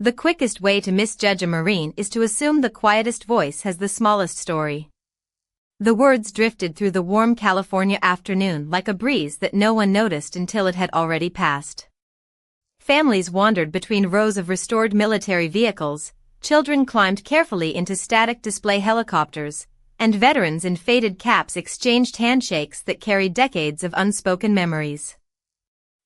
The quickest way to misjudge a Marine is to assume the quietest voice has the smallest story. The words drifted through the warm California afternoon like a breeze that no one noticed until it had already passed. Families wandered between rows of restored military vehicles, children climbed carefully into static display helicopters, and veterans in faded caps exchanged handshakes that carried decades of unspoken memories.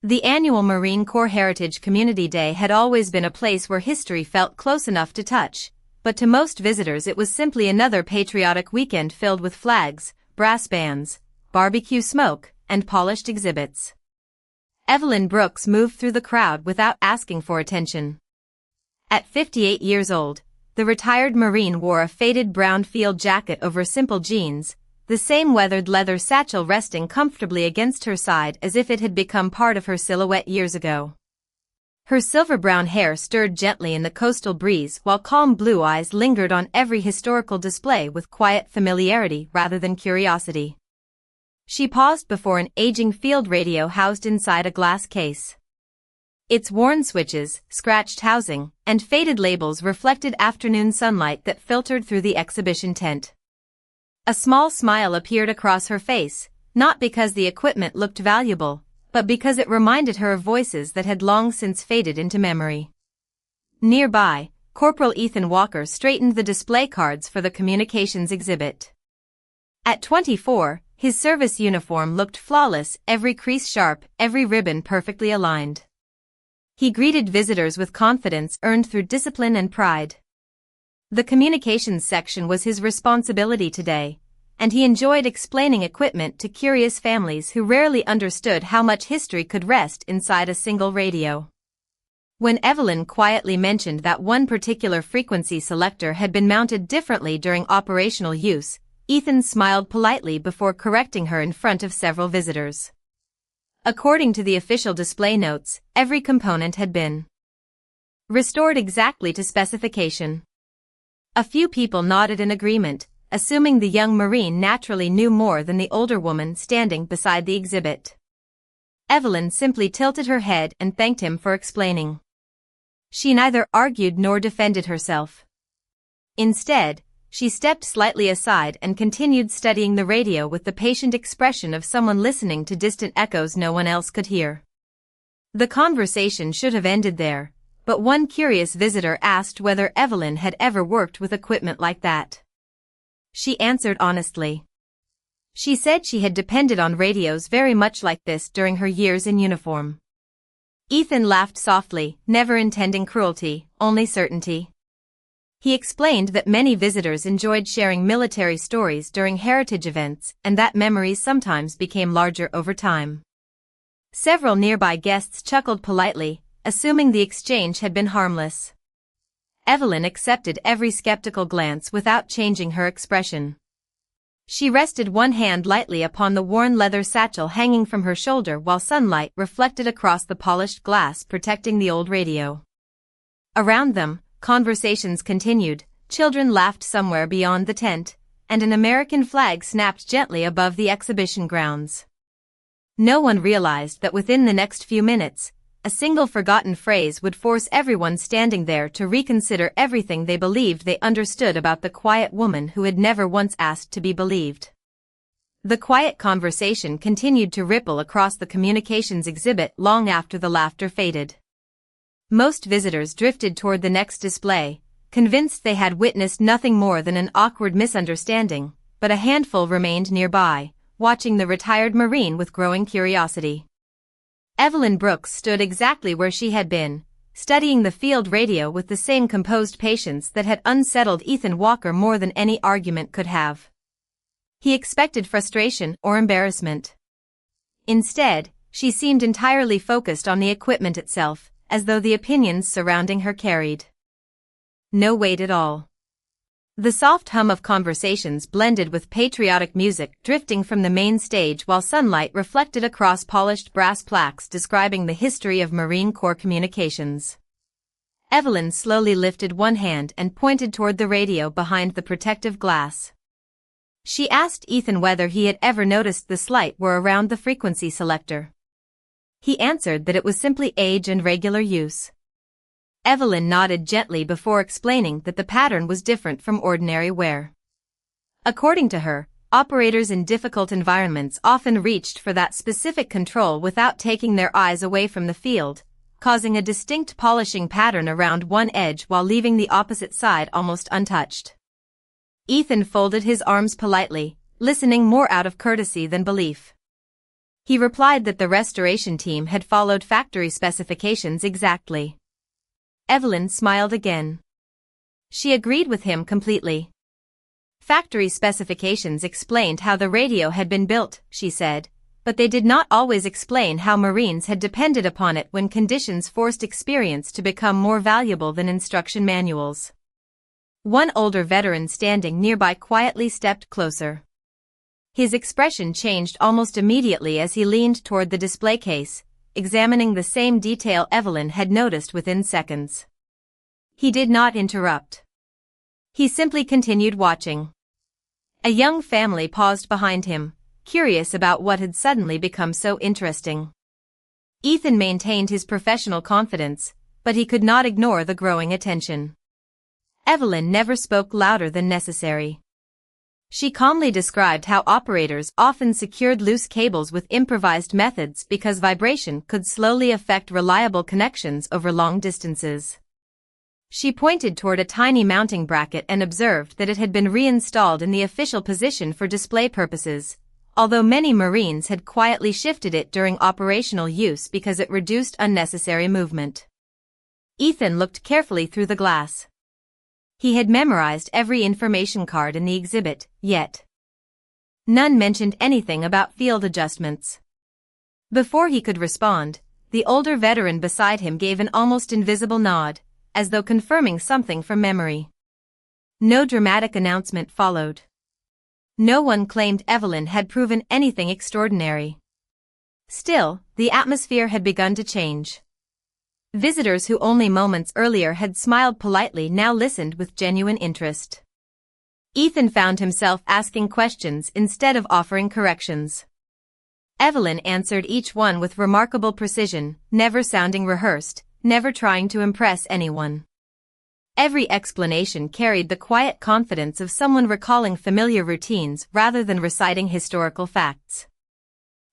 The annual Marine Corps Heritage Community Day had always been a place where history felt close enough to touch, but to most visitors it was simply another patriotic weekend filled with flags, brass bands, barbecue smoke, and polished exhibits. Evelyn Brooks moved through the crowd without asking for attention. At 58 years old, the retired Marine wore a faded brown field jacket over simple jeans, the same weathered leather satchel resting comfortably against her side as if it had become part of her silhouette years ago. Her silver-brown hair stirred gently in the coastal breeze while calm blue eyes lingered on every historical display with quiet familiarity rather than curiosity. She paused before an aging field radio housed inside a glass case. Its worn switches, scratched housing, and faded labels reflected afternoon sunlight that filtered through the exhibition tent. A small smile appeared across her face, not because the equipment looked valuable, but because it reminded her of voices that had long since faded into memory. Nearby, Corporal Ethan Walker straightened the display cards for the communications exhibit. At 24, his service uniform looked flawless, every crease sharp, every ribbon perfectly aligned. He greeted visitors with confidence earned through discipline and pride. The communications section was his responsibility today, and he enjoyed explaining equipment to curious families who rarely understood how much history could rest inside a single radio. When Evelyn quietly mentioned that one particular frequency selector had been mounted differently during operational use, Ethan smiled politely before correcting her in front of several visitors. According to the official display notes, every component had been restored exactly to specification. A few people nodded in agreement, assuming the young Marine naturally knew more than the older woman standing beside the exhibit. Evelyn simply tilted her head and thanked him for explaining. She neither argued nor defended herself. Instead, she stepped slightly aside and continued studying the radio with the patient expression of someone listening to distant echoes no one else could hear. The conversation should have ended there, but one curious visitor asked whether Evelyn had ever worked with equipment like that. She answered honestly. She said she had depended on radios very much like this during her years in uniform. Ethan laughed softly, never intending cruelty, only certainty. He explained that many visitors enjoyed sharing military stories during heritage events and that memories sometimes became larger over time. Several nearby guests chuckled politely, assuming the exchange had been harmless. Evelyn accepted every skeptical glance without changing her expression. She rested one hand lightly upon the worn leather satchel hanging from her shoulder while sunlight reflected across the polished glass protecting the old radio. Around them, conversations continued, children laughed somewhere beyond the tent, and an American flag snapped gently above the exhibition grounds. No one realized that within the next few minutes, a single forgotten phrase would force everyone standing there to reconsider everything they believed they understood about the quiet woman who had never once asked to be believed. The quiet conversation continued to ripple across the communications exhibit long after the laughter faded. Most visitors drifted toward the next display, convinced they had witnessed nothing more than an awkward misunderstanding, but a handful remained nearby, watching the retired Marine with growing curiosity. Evelyn Brooks stood exactly where she had been, studying the field radio with the same composed patience that had unsettled Ethan Walker more than any argument could have. He expected frustration or embarrassment. Instead, she seemed entirely focused on the equipment itself, as though the opinions surrounding her carried no weight at all. The soft hum of conversations blended with patriotic music drifting from the main stage while sunlight reflected across polished brass plaques describing the history of Marine Corps communications. Evelyn slowly lifted one hand and pointed toward the radio behind the protective glass. She asked Ethan whether he had ever noticed the slight wear around the frequency selector. He answered that it was simply age and regular use. Evelyn nodded gently before explaining that the pattern was different from ordinary wear. According to her, operators in difficult environments often reached for that specific control without taking their eyes away from the field, causing a distinct polishing pattern around one edge while leaving the opposite side almost untouched. Ethan folded his arms politely, listening more out of courtesy than belief. He replied that the restoration team had followed factory specifications exactly. Evelyn smiled again. She agreed with him completely. Factory specifications explained how the radio had been built, she said, but they did not always explain how Marines had depended upon it when conditions forced experience to become more valuable than instruction manuals. One older veteran standing nearby quietly stepped closer. His expression changed almost immediately as he leaned toward the display case, examining the same detail Evelyn had noticed within seconds. He did not interrupt. He simply continued watching. A young family paused behind him, curious about what had suddenly become so interesting. Ethan maintained his professional confidence, but he could not ignore the growing attention. Evelyn never spoke louder than necessary. She calmly described how operators often secured loose cables with improvised methods because vibration could slowly affect reliable connections over long distances. She pointed toward a tiny mounting bracket and observed that it had been reinstalled in the official position for display purposes, although many Marines had quietly shifted it during operational use because it reduced unnecessary movement. Ethan looked carefully through the glass. He had memorized every information card in the exhibit, yet none mentioned anything about field adjustments. Before he could respond, the older veteran beside him gave an almost invisible nod, as though confirming something from memory. No dramatic announcement followed. No one claimed Evelyn had proven anything extraordinary. Still, the atmosphere had begun to change. Visitors who only moments earlier had smiled politely now listened with genuine interest. Ethan found himself asking questions instead of offering corrections. Evelyn answered each one with remarkable precision, never sounding rehearsed, never trying to impress anyone. Every explanation carried the quiet confidence of someone recalling familiar routines rather than reciting historical facts.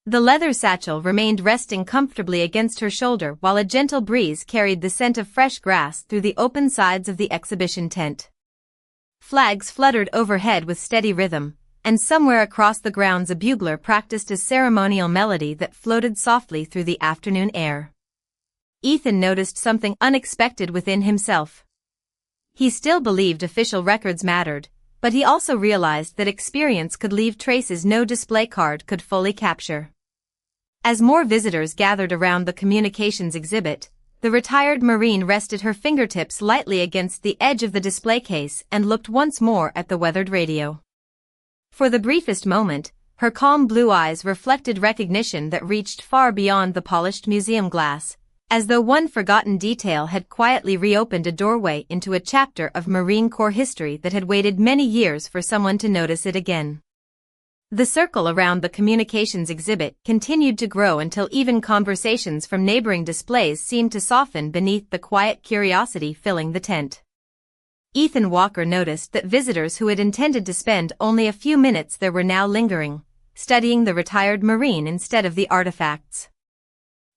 The leather satchel remained resting comfortably against her shoulder while a gentle breeze carried the scent of fresh grass through the open sides of the exhibition tent. Flags fluttered overhead with steady rhythm, and somewhere across the grounds a bugler practiced a ceremonial melody that floated softly through the afternoon air. Ethan noticed something unexpected within himself. He still believed official records mattered, but he also realized that experience could leave traces no display card could fully capture. As more visitors gathered around the communications exhibit, the retired Marine rested her fingertips lightly against the edge of the display case and looked once more at the weathered radio. For the briefest moment, her calm blue eyes reflected recognition that reached far beyond the polished museum glass, as though one forgotten detail had quietly reopened a doorway into a chapter of Marine Corps history that had waited many years for someone to notice it again. The circle around the communications exhibit continued to grow until even conversations from neighboring displays seemed to soften beneath the quiet curiosity filling the tent. Ethan Walker noticed that visitors who had intended to spend only a few minutes there were now lingering, studying the retired Marine instead of the artifacts.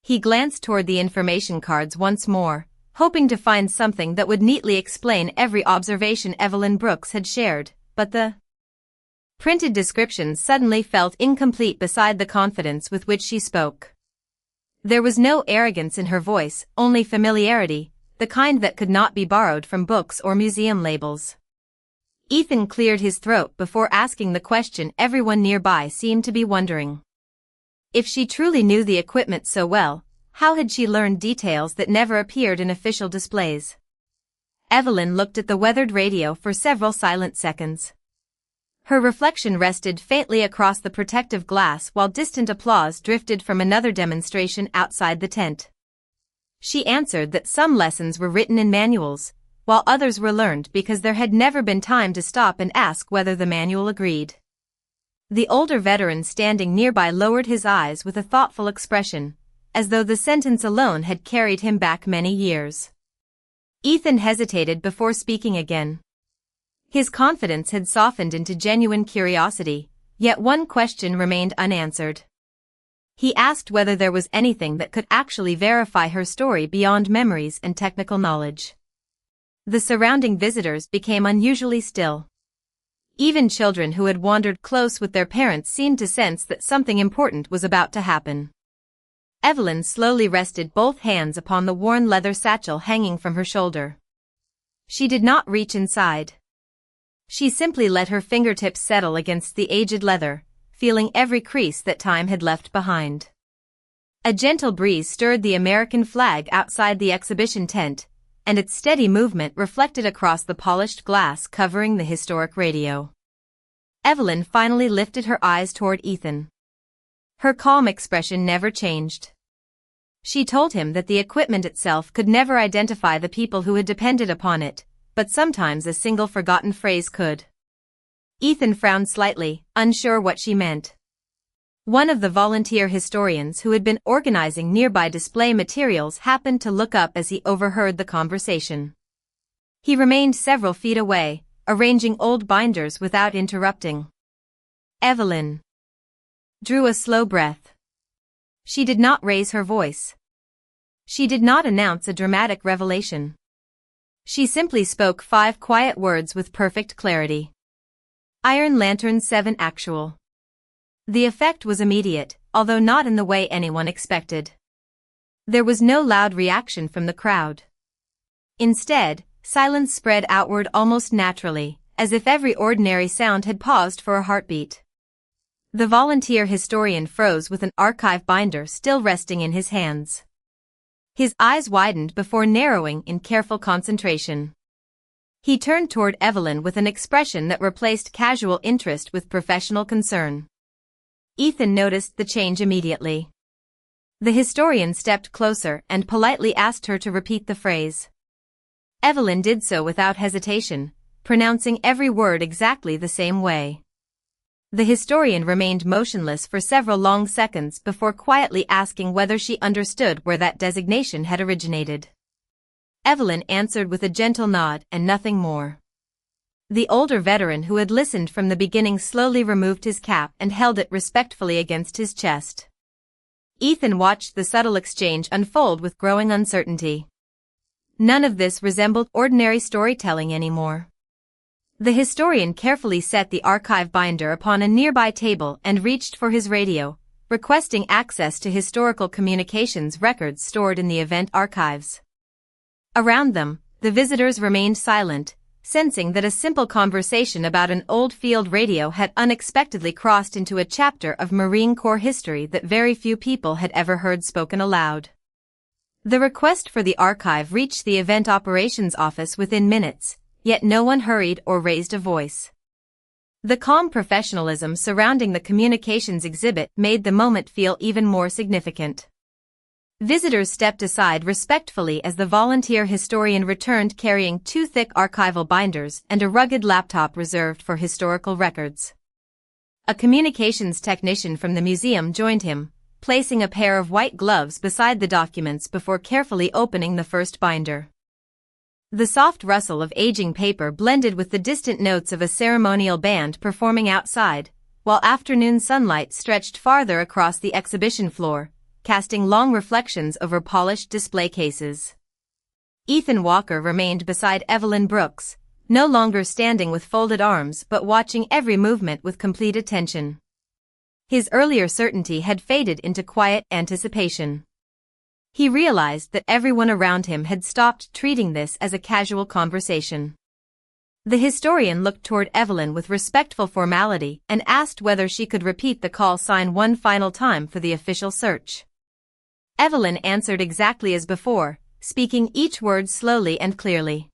He glanced toward the information cards once more, hoping to find something that would neatly explain every observation Evelyn Brooks had shared, but the printed descriptions suddenly felt incomplete beside the confidence with which she spoke. There was no arrogance in her voice, only familiarity, the kind that could not be borrowed from books or museum labels. Ethan cleared his throat before asking the question everyone nearby seemed to be wondering. If she truly knew the equipment so well, how had she learned details that never appeared in official displays? Evelyn looked at the weathered radio for several silent seconds. Her reflection rested faintly across the protective glass while distant applause drifted from another demonstration outside the tent. She answered that some lessons were written in manuals, while others were learned because there had never been time to stop and ask whether the manual agreed. The older veteran standing nearby lowered his eyes with a thoughtful expression, as though the sentence alone had carried him back many years. Ethan hesitated before speaking again. His confidence had softened into genuine curiosity, yet one question remained unanswered. He asked whether there was anything that could actually verify her story beyond memories and technical knowledge. The surrounding visitors became unusually still. Even children who had wandered close with their parents seemed to sense that something important was about to happen. Evelyn slowly rested both hands upon the worn leather satchel hanging from her shoulder. She did not reach inside. She simply let her fingertips settle against the aged leather, feeling every crease that time had left behind. A gentle breeze stirred the American flag outside the exhibition tent, and its steady movement reflected across the polished glass covering the historic radio. Evelyn finally lifted her eyes toward Ethan. Her calm expression never changed. She told him that the equipment itself could never identify the people who had depended upon it, but sometimes a single forgotten phrase could. Ethan frowned slightly, unsure what she meant. One of the volunteer historians who had been organizing nearby display materials happened to look up as he overheard the conversation. He remained several feet away, arranging old binders without interrupting. Evelyn drew a slow breath. She did not raise her voice. She did not announce a dramatic revelation. She simply spoke 5 quiet words with perfect clarity. Iron Lantern 7 Actual. The effect was immediate, although not in the way anyone expected. There was no loud reaction from the crowd. Instead, silence spread outward almost naturally, as if every ordinary sound had paused for a heartbeat. The volunteer historian froze with an archive binder still resting in his hands. His eyes widened before narrowing in careful concentration. He turned toward Evelyn with an expression that replaced casual interest with professional concern. Ethan noticed the change immediately. The historian stepped closer and politely asked her to repeat the phrase. Evelyn did so without hesitation, pronouncing every word exactly the same way. The historian remained motionless for several long seconds before quietly asking whether she understood where that designation had originated. Evelyn answered with a gentle nod and nothing more. The older veteran who had listened from the beginning slowly removed his cap and held it respectfully against his chest. Ethan watched the subtle exchange unfold with growing uncertainty. None of this resembled ordinary storytelling anymore. The historian carefully set the archive binder upon a nearby table and reached for his radio, requesting access to historical communications records stored in the event archives. Around them, the visitors remained silent, sensing that a simple conversation about an old field radio had unexpectedly crossed into a chapter of Marine Corps history that very few people had ever heard spoken aloud. The request for the archive reached the event operations office within minutes, yet no one hurried or raised a voice. The calm professionalism surrounding the communications exhibit made the moment feel even more significant. Visitors stepped aside respectfully as the volunteer historian returned carrying 2 thick archival binders and a rugged laptop reserved for historical records. A communications technician from the museum joined him, placing a pair of white gloves beside the documents before carefully opening the first binder. The soft rustle of aging paper blended with the distant notes of a ceremonial band performing outside, while afternoon sunlight stretched farther across the exhibition floor, casting long reflections over polished display cases. Ethan Walker remained beside Evelyn Brooks, no longer standing with folded arms but watching every movement with complete attention. His earlier certainty had faded into quiet anticipation. He realized that everyone around him had stopped treating this as a casual conversation. The historian looked toward Evelyn with respectful formality and asked whether she could repeat the call sign one final time for the official search. Evelyn answered exactly as before, speaking each word slowly and clearly.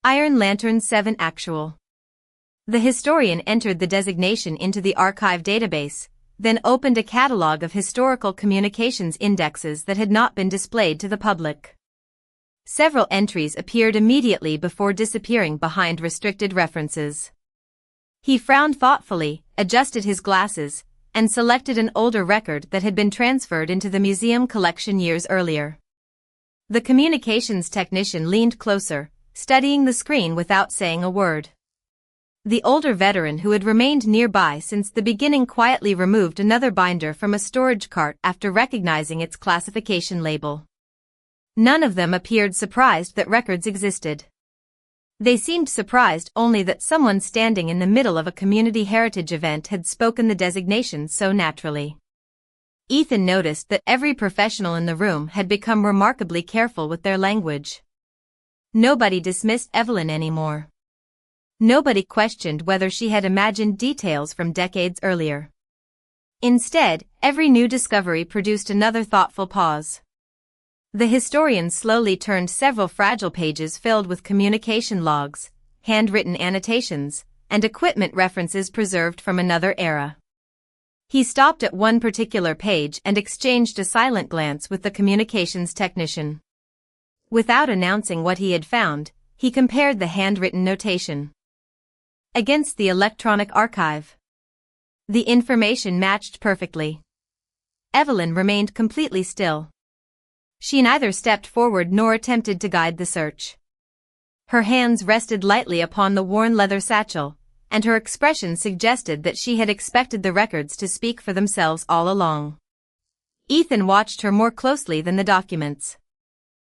Iron Lantern 7 Actual. The historian entered the designation into the archive database, then opened a catalog of historical communications indexes that had not been displayed to the public. Several entries appeared immediately before disappearing behind restricted references. He frowned thoughtfully, adjusted his glasses, and selected an older record that had been transferred into the museum collection years earlier. The communications technician leaned closer, studying the screen without saying a word. The older veteran who had remained nearby since the beginning quietly removed another binder from a storage cart after recognizing its classification label. None of them appeared surprised that records existed. They seemed surprised only that someone standing in the middle of a community heritage event had spoken the designation so naturally. Ethan noticed that every professional in the room had become remarkably careful with their language. Nobody dismissed Evelyn anymore. Nobody questioned whether she had imagined details from decades earlier. Instead, every new discovery produced another thoughtful pause. The historian slowly turned several fragile pages filled with communication logs, handwritten annotations, and equipment references preserved from another era. He stopped at one particular page and exchanged a silent glance with the communications technician. Without announcing what he had found, he compared the handwritten notation against the electronic archive. The information matched perfectly. Evelyn remained completely still. She neither stepped forward nor attempted to guide the search. Her hands rested lightly upon the worn leather satchel, and her expression suggested that she had expected the records to speak for themselves all along. Ethan watched her more closely than the documents.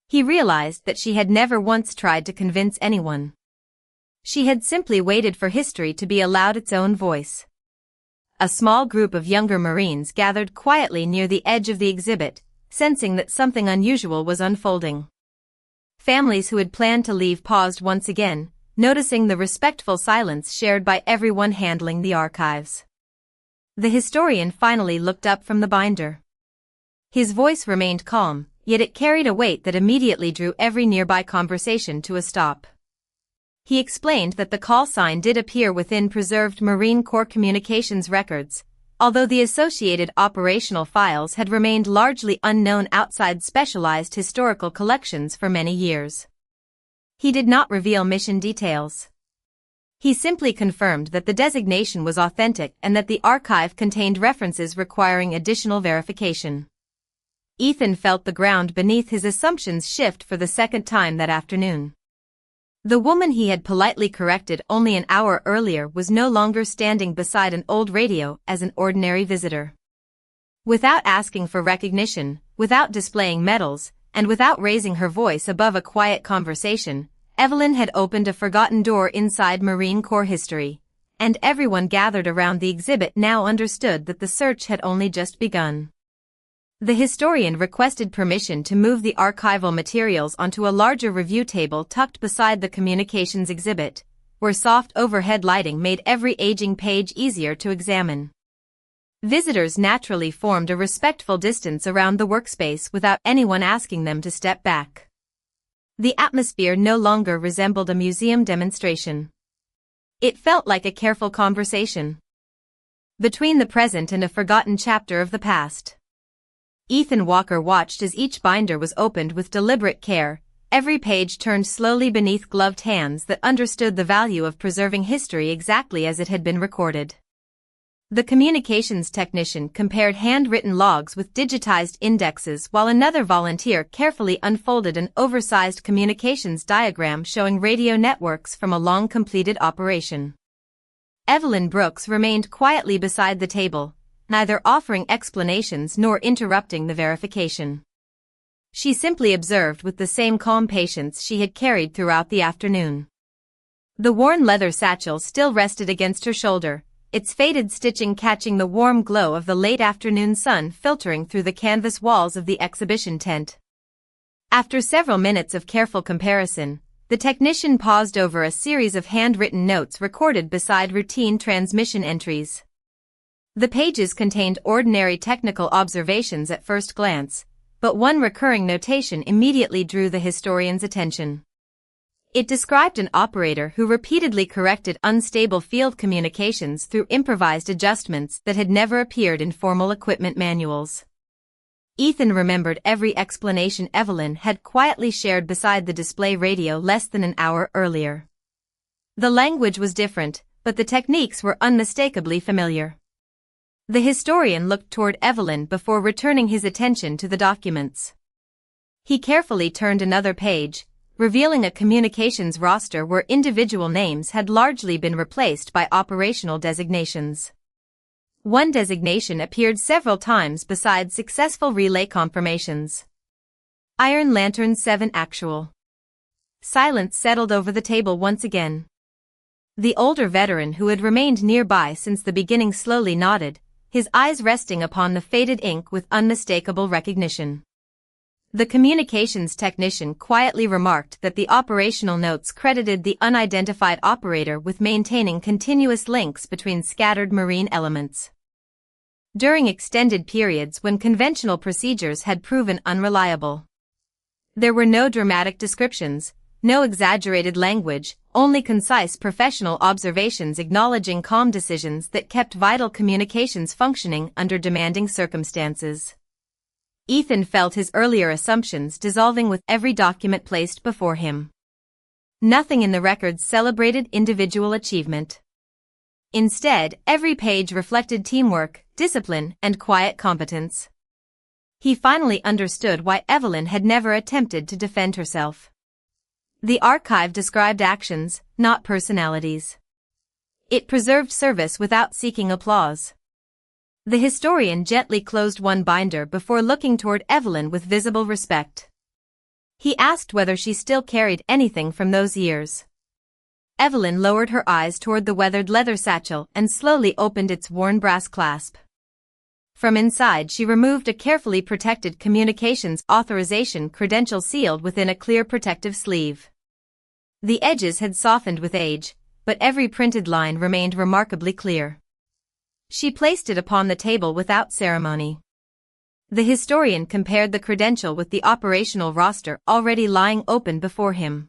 He realized that she had never once tried to convince anyone. She had simply waited for history to be allowed its own voice. A small group of younger Marines gathered quietly near the edge of the exhibit, sensing that something unusual was unfolding. Families who had planned to leave paused once again, noticing the respectful silence shared by everyone handling the archives. The historian finally looked up from the binder. His voice remained calm, yet it carried a weight that immediately drew every nearby conversation to a stop. He explained that the call sign did appear within preserved Marine Corps communications records, although the associated operational files had remained largely unknown outside specialized historical collections for many years. He did not reveal mission details. He simply confirmed that the designation was authentic and that the archive contained references requiring additional verification. Ethan felt the ground beneath his assumptions shift for the second time that afternoon. The woman he had politely corrected only an hour earlier was no longer standing beside an old radio as an ordinary visitor. Without asking for recognition, without displaying medals, and without raising her voice above a quiet conversation, Evelyn had opened a forgotten door inside Marine Corps history, and everyone gathered around the exhibit now understood that the search had only just begun. The historian requested permission to move the archival materials onto a larger review table tucked beside the communications exhibit, where soft overhead lighting made every aging page easier to examine. Visitors naturally formed a respectful distance around the workspace without anyone asking them to step back. The atmosphere no longer resembled a museum demonstration. It felt like a careful conversation between the present and a forgotten chapter of the past. Ethan Walker watched as each binder was opened with deliberate care, every page turned slowly beneath gloved hands that understood the value of preserving history exactly as it had been recorded. The communications technician compared handwritten logs with digitized indexes while another volunteer carefully unfolded an oversized communications diagram showing radio networks from a long-completed operation. Evelyn Brooks remained quietly beside the table, neither offering explanations nor interrupting the verification. She simply observed with the same calm patience she had carried throughout the afternoon. The worn leather satchel still rested against her shoulder, its faded stitching catching the warm glow of the late afternoon sun filtering through the canvas walls of the exhibition tent. After several minutes of careful comparison, the technician paused over a series of handwritten notes recorded beside routine transmission entries. The pages contained ordinary technical observations at first glance, but one recurring notation immediately drew the historian's attention. It described an operator who repeatedly corrected unstable field communications through improvised adjustments that had never appeared in formal equipment manuals. Ethan remembered every explanation Evelyn had quietly shared beside the display radio less than an hour earlier. The language was different, but the techniques were unmistakably familiar. The historian looked toward Evelyn before returning his attention to the documents. He carefully turned another page, revealing a communications roster where individual names had largely been replaced by operational designations. One designation appeared several times beside successful relay confirmations. Iron Lantern 7 Actual. Silence settled over the table once again. The older veteran who had remained nearby since the beginning slowly nodded, his eyes resting upon the faded ink with unmistakable recognition. The communications technician quietly remarked that the operational notes credited the unidentified operator with maintaining continuous links between scattered marine elements. During extended periods when conventional procedures had proven unreliable. There were no dramatic descriptions, no exaggerated language, only concise professional observations acknowledging calm decisions that kept vital communications functioning under demanding circumstances. Ethan felt his earlier assumptions dissolving with every document placed before him. Nothing in the records celebrated individual achievement. Instead, every page reflected teamwork, discipline, and quiet competence. He finally understood why Evelyn had never attempted to defend herself. The archive described actions, not personalities. It preserved service without seeking applause. The historian gently closed one binder before looking toward Evelyn with visible respect. He asked whether she still carried anything from those years. Evelyn lowered her eyes toward the weathered leather satchel and slowly opened its worn brass clasp. From inside she removed a carefully protected communications authorization credential sealed within a clear protective sleeve. The edges had softened with age, but every printed line remained remarkably clear. She placed it upon the table without ceremony. The historian compared the credential with the operational roster already lying open before him.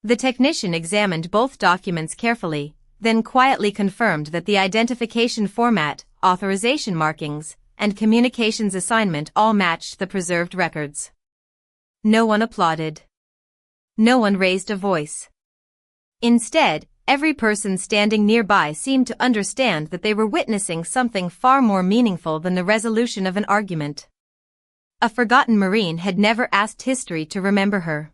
The technician examined both documents carefully, then quietly confirmed that the identification format, authorization markings, and communications assignment all matched the preserved records. No one applauded. No one raised a voice. Instead, every person standing nearby seemed to understand that they were witnessing something far more meaningful than the resolution of an argument. A forgotten Marine had never asked history to remember her.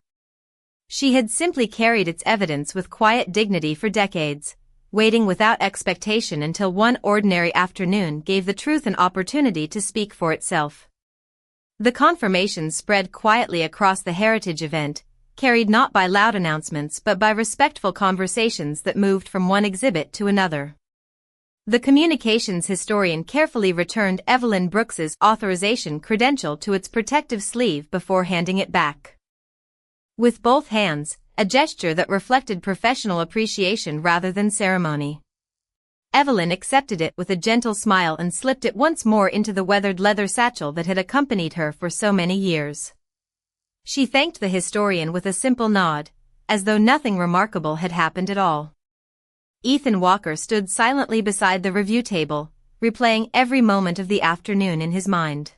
She had simply carried its evidence with quiet dignity for decades, waiting without expectation until one ordinary afternoon gave the truth an opportunity to speak for itself. The confirmation spread quietly across the heritage event, carried not by loud announcements but by respectful conversations that moved from one exhibit to another. The communications historian carefully returned Evelyn Brooks's authorization credential to its protective sleeve before handing it back. With both hands, a gesture that reflected professional appreciation rather than ceremony. Evelyn accepted it with a gentle smile and slipped it once more into the weathered leather satchel that had accompanied her for so many years. She thanked the historian with a simple nod, as though nothing remarkable had happened at all. Ethan Walker stood silently beside the review table, replaying every moment of the afternoon in his mind.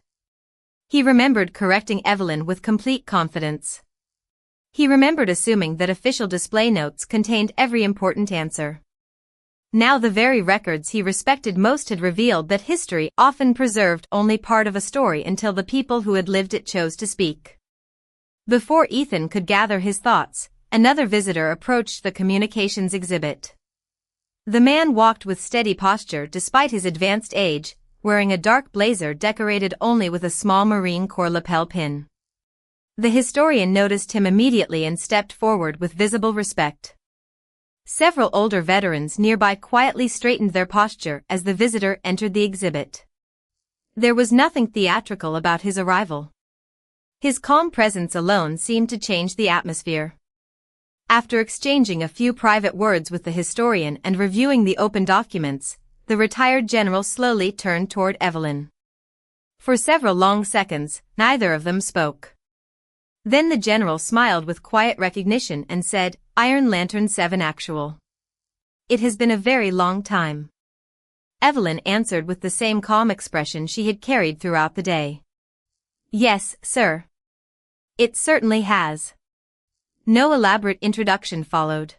He remembered correcting Evelyn with complete confidence. He remembered assuming that official display notes contained every important answer. Now the very records he respected most had revealed that history often preserved only part of a story until the people who had lived it chose to speak. Before Ethan could gather his thoughts, another visitor approached the communications exhibit. The man walked with steady posture despite his advanced age, wearing a dark blazer decorated only with a small Marine Corps lapel pin. The historian noticed him immediately and stepped forward with visible respect. Several older veterans nearby quietly straightened their posture as the visitor entered the exhibit. There was nothing theatrical about his arrival. His calm presence alone seemed to change the atmosphere. After exchanging a few private words with the historian and reviewing the open documents, the retired general slowly turned toward Evelyn. For several long seconds, neither of them spoke. Then the general smiled with quiet recognition and said, "Iron Lantern 7 Actual. It has been a very long time." Evelyn answered with the same calm expression she had carried throughout the day. "Yes, sir. It certainly has." No elaborate introduction followed.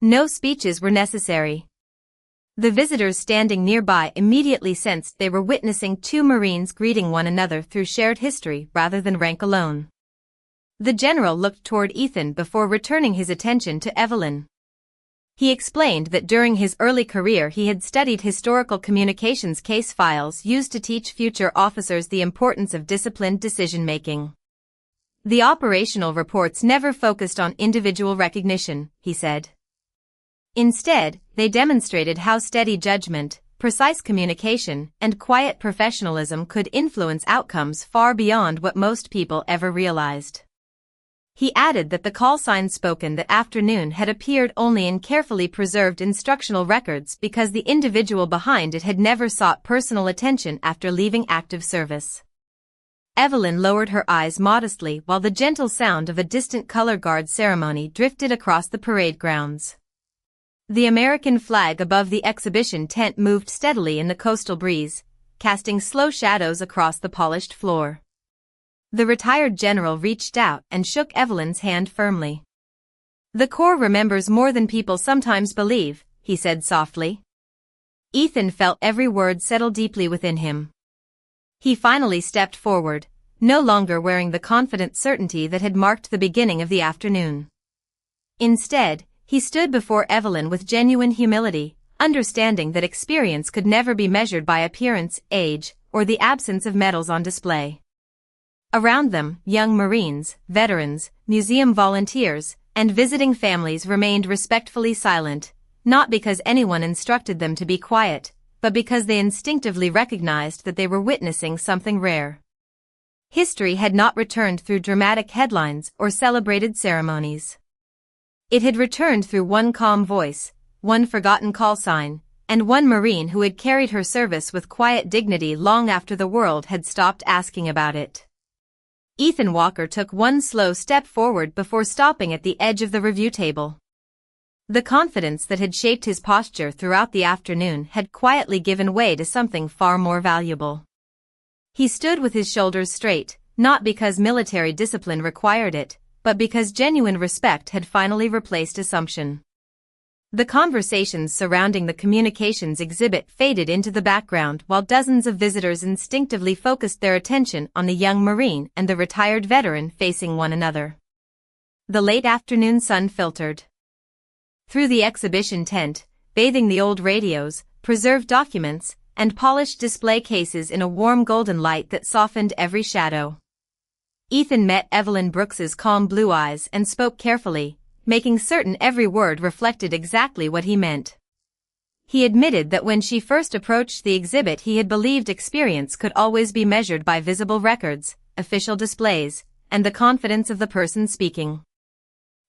No speeches were necessary. The visitors standing nearby immediately sensed they were witnessing two Marines greeting one another through shared history rather than rank alone. The general looked toward Ethan before returning his attention to Evelyn. He explained that during his early career he had studied historical communications case files used to teach future officers the importance of disciplined decision-making. The operational reports never focused on individual recognition, he said. Instead, they demonstrated how steady judgment, precise communication, and quiet professionalism could influence outcomes far beyond what most people ever realized. He added that the call sign spoken that afternoon had appeared only in carefully preserved instructional records because the individual behind it had never sought personal attention after leaving active service. Evelyn lowered her eyes modestly while the gentle sound of a distant color guard ceremony drifted across the parade grounds. The American flag above the exhibition tent moved steadily in the coastal breeze, casting slow shadows across the polished floor. The retired general reached out and shook Evelyn's hand firmly. "The Corps remembers more than people sometimes believe," he said softly. Ethan felt every word settle deeply within him. He finally stepped forward, no longer wearing the confident certainty that had marked the beginning of the afternoon. Instead, he stood before Evelyn with genuine humility, understanding that experience could never be measured by appearance, age, or the absence of medals on display. Around them, young Marines, veterans, museum volunteers, and visiting families remained respectfully silent, not because anyone instructed them to be quiet, but because they instinctively recognized that they were witnessing something rare. History had not returned through dramatic headlines or celebrated ceremonies. It had returned through one calm voice, one forgotten call sign, and one Marine who had carried her service with quiet dignity long after the world had stopped asking about it. Ethan Walker took one slow step forward before stopping at the edge of the review table. The confidence that had shaped his posture throughout the afternoon had quietly given way to something far more valuable. He stood with his shoulders straight, not because military discipline required it, but because genuine respect had finally replaced assumption. The conversations surrounding the communications exhibit faded into the background while dozens of visitors instinctively focused their attention on the young Marine and the retired veteran facing one another. The late afternoon sun filtered through the exhibition tent, bathing the old radios, preserved documents, and polished display cases in a warm golden light that softened every shadow. Ethan met Evelyn Brooks's calm blue eyes and spoke carefully, making certain every word reflected exactly what he meant. He admitted that when she first approached the exhibit he had believed experience could always be measured by visible records, official displays, and the confidence of the person speaking.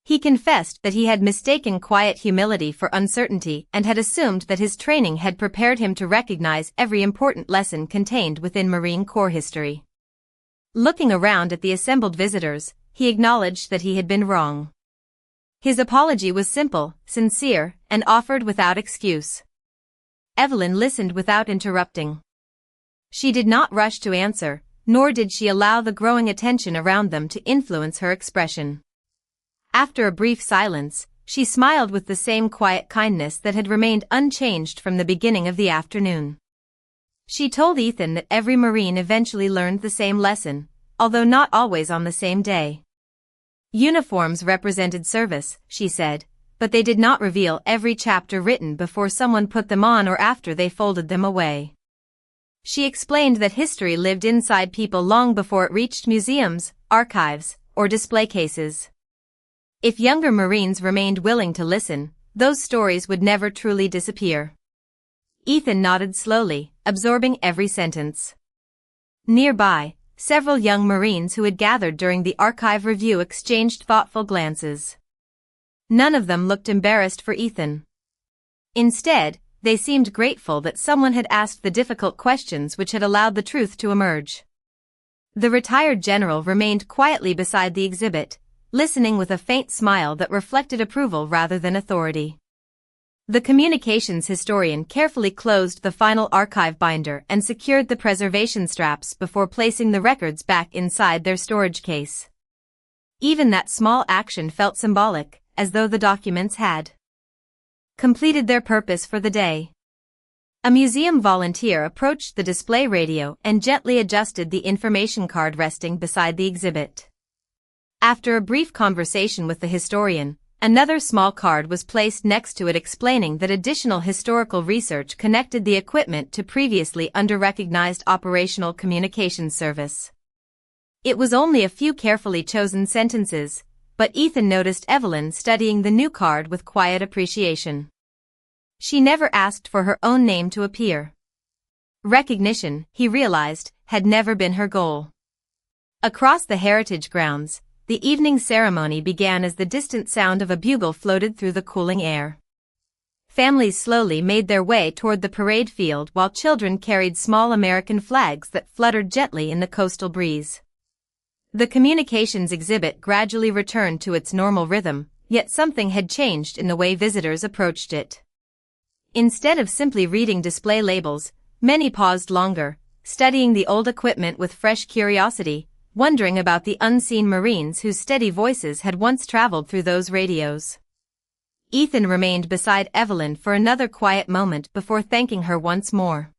He confessed that he had mistaken quiet humility for uncertainty and had assumed that his training had prepared him to recognize every important lesson contained within Marine Corps history. Looking around at the assembled visitors, he acknowledged that he had been wrong. His apology was simple, sincere, and offered without excuse. Evelyn listened without interrupting. She did not rush to answer, nor did she allow the growing attention around them to influence her expression. After a brief silence, she smiled with the same quiet kindness that had remained unchanged from the beginning of the afternoon. She told Ethan that every Marine eventually learned the same lesson, although not always on the same day. Uniforms represented service, she said, but they did not reveal every chapter written before someone put them on or after they folded them away. She explained that history lived inside people long before it reached museums, archives, or display cases. If younger Marines remained willing to listen, those stories would never truly disappear. Ethan nodded slowly, absorbing every sentence. Nearby, several young Marines who had gathered during the archive review exchanged thoughtful glances. None of them looked embarrassed for Ethan. Instead, they seemed grateful that someone had asked the difficult questions which had allowed the truth to emerge. The retired general remained quietly beside the exhibit, listening with a faint smile that reflected approval rather than authority. The communications historian carefully closed the final archive binder and secured the preservation straps before placing the records back inside their storage case. Even that small action felt symbolic, as though the documents had completed their purpose for the day. A museum volunteer approached the display radio and gently adjusted the information card resting beside the exhibit. After a brief conversation with the historian, another small card was placed next to it explaining that additional historical research connected the equipment to previously under-recognized operational communications service. It was only a few carefully chosen sentences, but Ethan noticed Evelyn studying the new card with quiet appreciation. She never asked for her own name to appear. Recognition, he realized, had never been her goal. Across the heritage grounds, the evening ceremony began as the distant sound of a bugle floated through the cooling air. Families slowly made their way toward the parade field while children carried small American flags that fluttered gently in the coastal breeze. The communications exhibit gradually returned to its normal rhythm, yet something had changed in the way visitors approached it. Instead of simply reading display labels, many paused longer, studying the old equipment with fresh curiosity, wondering about the unseen Marines whose steady voices had once traveled through those radios. Ethan remained beside Evelyn for another quiet moment before thanking her once more.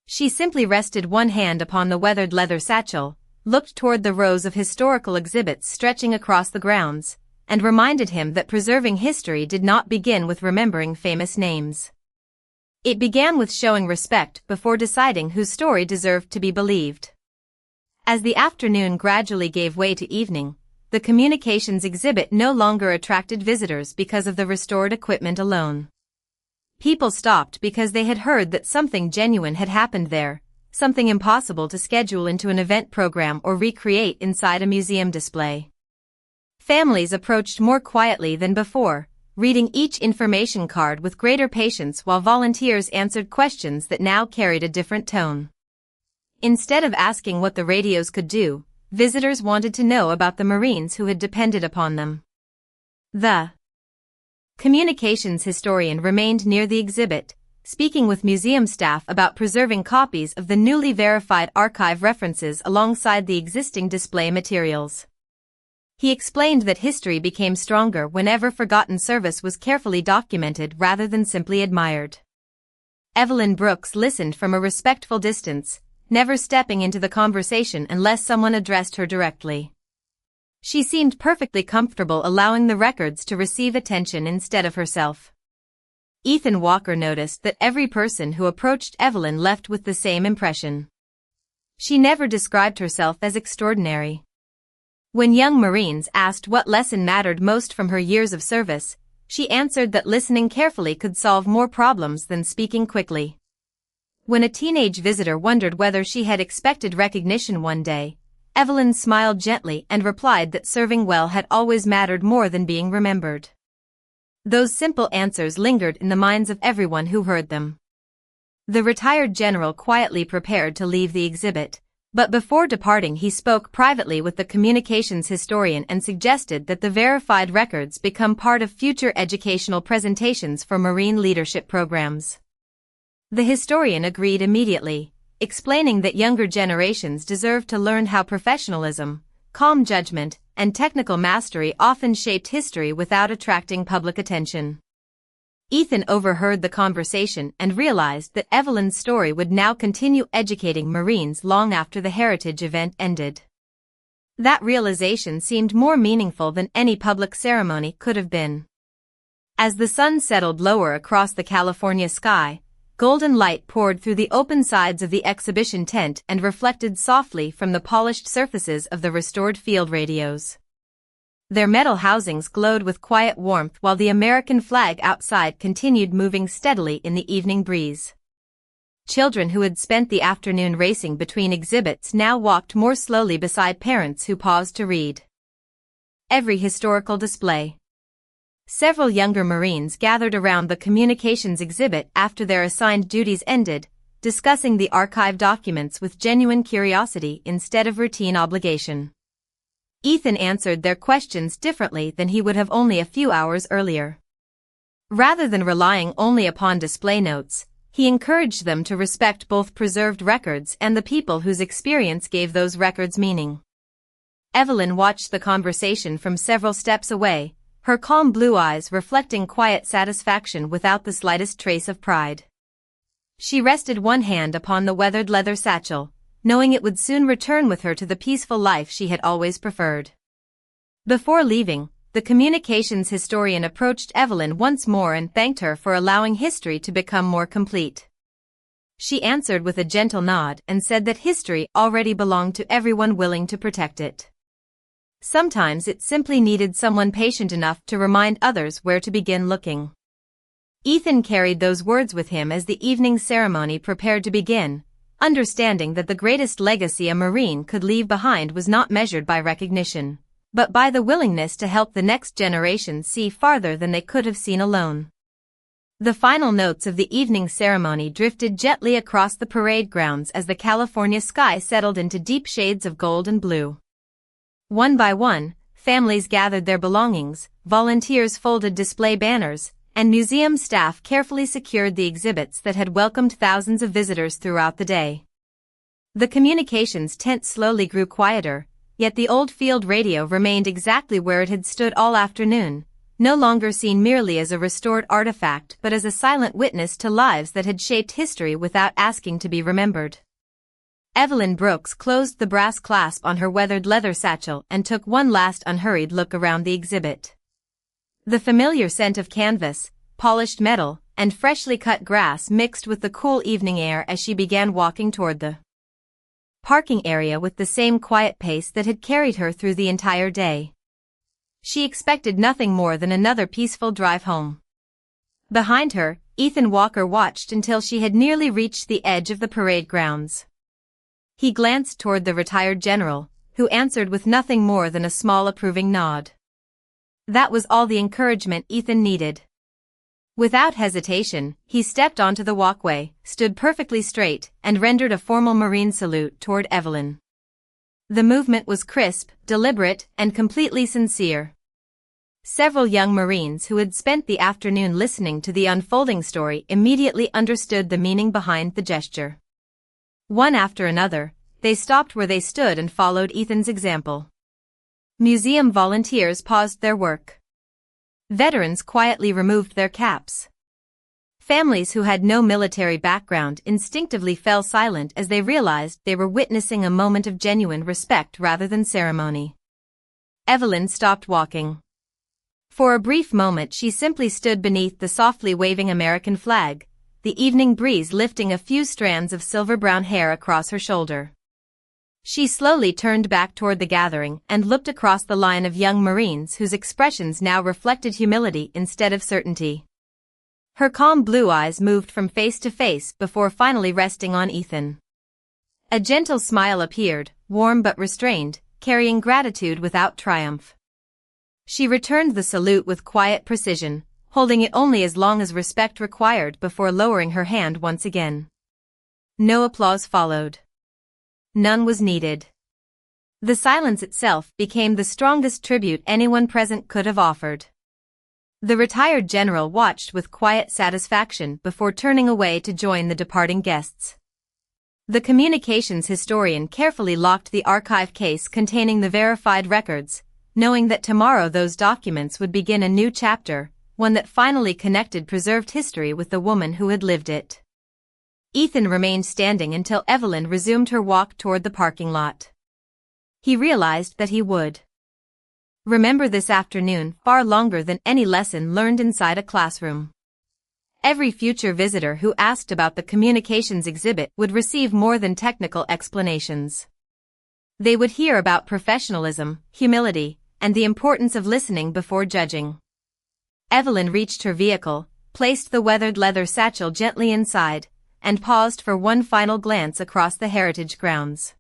She simply rested one hand upon the weathered leather satchel, looked toward the rows of historical exhibits stretching across the grounds, and reminded him that preserving history did not begin with remembering famous names. It began with showing respect before deciding whose story deserved to be believed. As the afternoon gradually gave way to evening, the communications exhibit no longer attracted visitors because of the restored equipment alone. People stopped because they had heard that something genuine had happened there, something impossible to schedule into an event program or recreate inside a museum display. Families approached more quietly than before, reading each information card with greater patience while volunteers answered questions that now carried a different tone. Instead of asking what the radios could do, visitors wanted to know about the Marines who had depended upon them. The communications historian remained near the exhibit, speaking with museum staff about preserving copies of the newly verified archive references alongside the existing display materials. He explained that history became stronger whenever forgotten service was carefully documented rather than simply admired. Evelyn Brooks listened from a respectful distance, never stepping into the conversation unless someone addressed her directly. She seemed perfectly comfortable allowing the records to receive attention instead of herself. Ethan Walker noticed that every person who approached Evelyn left with the same impression. She never described herself as extraordinary. When young Marines asked what lesson mattered most from her years of service, she answered that listening carefully could solve more problems than speaking quickly. When a teenage visitor wondered whether she had expected recognition one day, Evelyn smiled gently and replied that serving well had always mattered more than being remembered. Those simple answers lingered in the minds of everyone who heard them. The retired general quietly prepared to leave the exhibit, but before departing he spoke privately with the communications historian and suggested that the verified records become part of future educational presentations for Marine leadership programs. The historian agreed immediately, explaining that younger generations deserve to learn how professionalism, calm judgment, and technical mastery often shaped history without attracting public attention. Ethan overheard the conversation and realized that Evelyn's story would now continue educating Marines long after the heritage event ended. That realization seemed more meaningful than any public ceremony could have been. As the sun settled lower across the California sky, golden light poured through the open sides of the exhibition tent and reflected softly from the polished surfaces of the restored field radios. Their metal housings glowed with quiet warmth while the American flag outside continued moving steadily in the evening breeze. Children who had spent the afternoon racing between exhibits now walked more slowly beside parents who paused to read every historical display. Several younger Marines gathered around the communications exhibit after their assigned duties ended, discussing the archive documents with genuine curiosity instead of routine obligation. Ethan answered their questions differently than he would have only a few hours earlier. Rather than relying only upon display notes, he encouraged them to respect both preserved records and the people whose experience gave those records meaning. Evelyn watched the conversation from several steps away, her calm blue eyes reflecting quiet satisfaction without the slightest trace of pride. She rested one hand upon the weathered leather satchel, knowing it would soon return with her to the peaceful life she had always preferred. Before leaving, the communications historian approached Evelyn once more and thanked her for allowing history to become more complete. She answered with a gentle nod and said that history already belonged to everyone willing to protect it. Sometimes it simply needed someone patient enough to remind others where to begin looking. Ethan carried those words with him as the evening ceremony prepared to begin, understanding that the greatest legacy a Marine could leave behind was not measured by recognition, but by the willingness to help the next generation see farther than they could have seen alone. The final notes of the evening ceremony drifted gently across the parade grounds as the California sky settled into deep shades of gold and blue. One by one, families gathered their belongings, volunteers folded display banners, and museum staff carefully secured the exhibits that had welcomed thousands of visitors throughout the day. The communications tent slowly grew quieter, yet the old field radio remained exactly where it had stood all afternoon, no longer seen merely as a restored artifact but as a silent witness to lives that had shaped history without asking to be remembered. Evelyn Brooks closed the brass clasp on her weathered leather satchel and took one last unhurried look around the exhibit. The familiar scent of canvas, polished metal, and freshly cut grass mixed with the cool evening air as she began walking toward the parking area with the same quiet pace that had carried her through the entire day. She expected nothing more than another peaceful drive home. Behind her, Ethan Walker watched until she had nearly reached the edge of the parade grounds. He glanced toward the retired general, who answered with nothing more than a small approving nod. That was all the encouragement Ethan needed. Without hesitation, he stepped onto the walkway, stood perfectly straight, and rendered a formal Marine salute toward Evelyn. The movement was crisp, deliberate, and completely sincere. Several young Marines who had spent the afternoon listening to the unfolding story immediately understood the meaning behind the gesture. One after another, they stopped where they stood and followed Ethan's example. Museum volunteers paused their work. Veterans quietly removed their caps. Families who had no military background instinctively fell silent as they realized they were witnessing a moment of genuine respect rather than ceremony. Evelyn stopped walking. For a brief moment she simply stood beneath the softly waving American flag, the evening breeze lifting a few strands of silver-brown hair across her shoulder. She slowly turned back toward the gathering and looked across the line of young Marines whose expressions now reflected humility instead of certainty. Her calm blue eyes moved from face to face before finally resting on Ethan. A gentle smile appeared, warm but restrained, carrying gratitude without triumph. She returned the salute with quiet precision, holding it only as long as respect required before lowering her hand once again. No applause followed. None was needed. The silence itself became the strongest tribute anyone present could have offered. The retired general watched with quiet satisfaction before turning away to join the departing guests. The communications historian carefully locked the archive case containing the verified records, knowing that tomorrow those documents would begin a new chapter, one that finally connected preserved history with the woman who had lived it. Ethan remained standing until Evelyn resumed her walk toward the parking lot. He realized that he would remember this afternoon far longer than any lesson learned inside a classroom. Every future visitor who asked about the communications exhibit would receive more than technical explanations. They would hear about professionalism, humility, and the importance of listening before judging. Evelyn reached her vehicle, placed the weathered leather satchel gently inside, and paused for one final glance across the heritage grounds.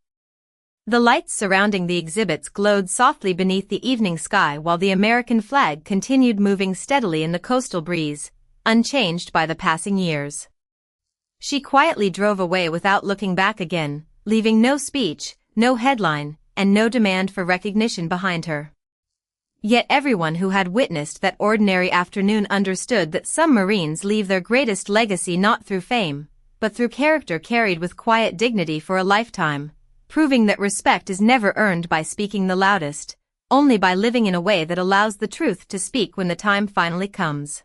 The lights surrounding the exhibits glowed softly beneath the evening sky while the American flag continued moving steadily in the coastal breeze, unchanged by the passing years. She quietly drove away without looking back again, leaving no speech, no headline, and no demand for recognition behind her. Yet everyone who had witnessed that ordinary afternoon understood that some Marines leave their greatest legacy not through fame, but through character carried with quiet dignity for a lifetime, proving that respect is never earned by speaking the loudest, only by living in a way that allows the truth to speak when the time finally comes.